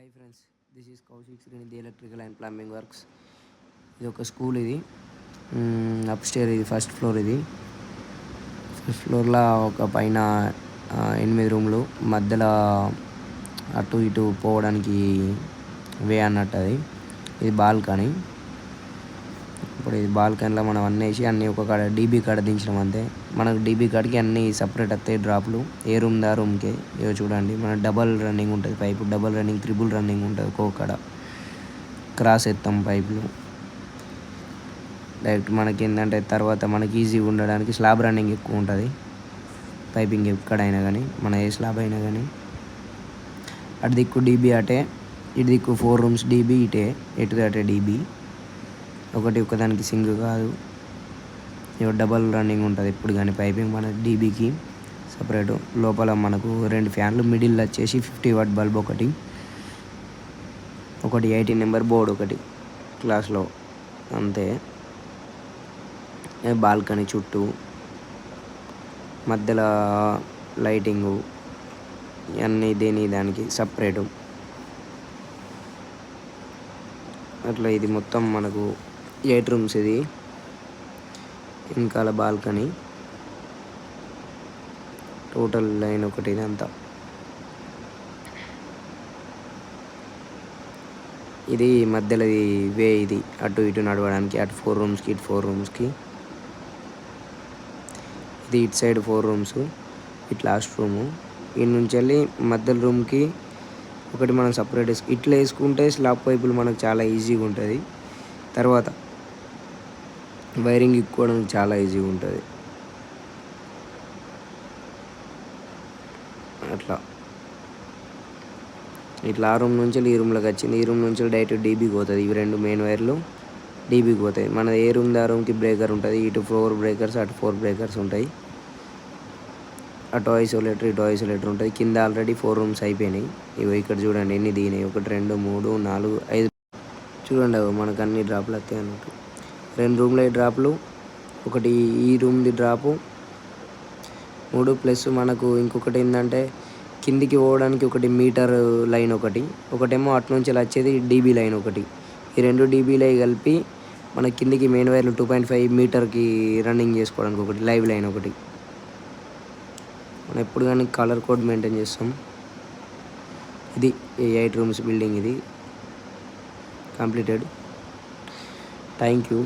Hi friends, this is Kaushik Srinidhi electrical and plumbing works. ఇది ఒక school. ఇది అప్ స్టేర్. ఇది ఫస్ట్ ఫ్లోర్. ఇది ఫస్ట్ ఫ్లోర్లో ఒక పైన 8 రూమ్లు, మధ్యలో అటు ఇటు పోవడానికి వే అన్నట్టు. ఇది బాల్కనీ. ఇప్పుడు ఇది బాల్కనీలో మనం అన్నీ వేసి అన్నీ ఒక కాడ డీబీ కాడ దించినాం అంతే. మనకు డీబీ కాడికి అన్నీ సపరేట్ వస్తాయి డ్రాప్లు, ఏ రూమ్ దా రూమ్కే. ఇవో చూడండి, మన డబల్ రన్నింగ్ ఉంటుంది pipe, double running, triple running ఉంటుంది. ఒక్కొక్క కాడ క్రాస్ ఎత్తాం పైపులు డైరెక్ట్. మనకి ఏంటంటే తర్వాత మనకి ఈజీగా ఉండడానికి స్లాబ్ రన్నింగ్ ఎక్కువ ఉంటుంది పైపింగ్ ఎక్కడైనా కానీ, మన ఏ స్లాబ్ అయినా కానీ. అటు దిక్కు డీబీ అటే, ఇటు దిక్కు 4 రూమ్స్ డీబీ ఇటే, ఎటు అటే డీబీ. ఒకదానికి సింగ్ కాదు, ఇవి డబల్ రన్నింగ్ ఉంటుంది ఎప్పుడు కానీ పైపింగ్ మన డీబీకి సపరేటు. లోపల మనకు 2 ఫ్యాన్లు, మిడిల్ వచ్చేసి 50 వాట్ బల్బ్ ఒకటి 18 నెంబర్ బోర్డు ఒకటి క్లాస్లో అంతే. బాల్కనీ చుట్టూ మధ్యలో లైటింగు అన్నీ దానికి సపరేటు అట్లా. ఇది మొత్తం మనకు 8 రూమ్స్. ఇది వెనకాల బాల్కనీ, టోటల్ లైన్ ఒకటి. ఇదంతా ఇది మధ్యలో వే. ఇది అటు ఇటు నడవడానికి, అటు 4 రూమ్స్కి, ఇటు 4 రూమ్స్కి. ఇది ఇటు సైడ్ 4 రూమ్స్, ఇటు లాస్ట్ రూము. ఈ నుంచి వెళ్ళి మధ్యలో రూమ్కి ఒకటి మనం సపరేట్ ఇట్లా వేసుకుంటే స్లాబ్ పైపులు మనకు చాలా ఈజీగా ఉంటుంది. తర్వాత వైరింగ్ ఇక్కోవడం చాలా ఈజీగా ఉంటుంది. అట్లా ఇట్లా ఆ రూమ్ నుంచి ఈ రూమ్లోకి వచ్చింది. ఈ రూమ్ నుంచి డైరెక్ట్ డీబీకి పోతుంది. ఇవి 2 మెయిన్ వైర్లు డీబీకి పోతాయి. మన ఏ రూమ్ దా రూమ్కి బ్రేకర్ ఉంటుంది. ఇటు 4 బ్రేకర్స్, అటు 4 బ్రేకర్స్ ఉంటాయి. అటు ఐసోలేటర్, ఇటు ఐసోలేటర్ ఉంటుంది. కింద ఆల్రెడీ 4 రూమ్స్ అయిపోయినాయి. ఇవి ఇక్కడ చూడండి ఎన్ని దిగినాయి. 1 2 3 4 5 చూడండి. మనకు అన్ని డ్రాప్లు వస్తాయి అన్నట్టు. 2 రూమ్ల డ్రాప్లు, ఒకటి ఈ రూమ్ది డ్రాపు 3, ప్లస్ మనకు ఇంకొకటి ఏంటంటే కిందికి పోవడానికి ఒకటి మీటర్ లైన్ ఒకటేమో అటు నుంచి వచ్చేది డీబీ లైన్ ఒకటి. ఈ 2 డీబీలు కలిపి మన కిందికి మెయిన్ వైర్లు 2.5 మీటర్కి రన్నింగ్ చేసుకోవడానికి ఒకటి లైవ్ లైన్ ఒకటి. మనం ఎప్పుడు కానీ కలర్ కోడ్ మెయింటైన్ చేస్తాం. ఇది 8 రూమ్స్ బిల్డింగ్. ఇది కంప్లీటెడ్. Thank you.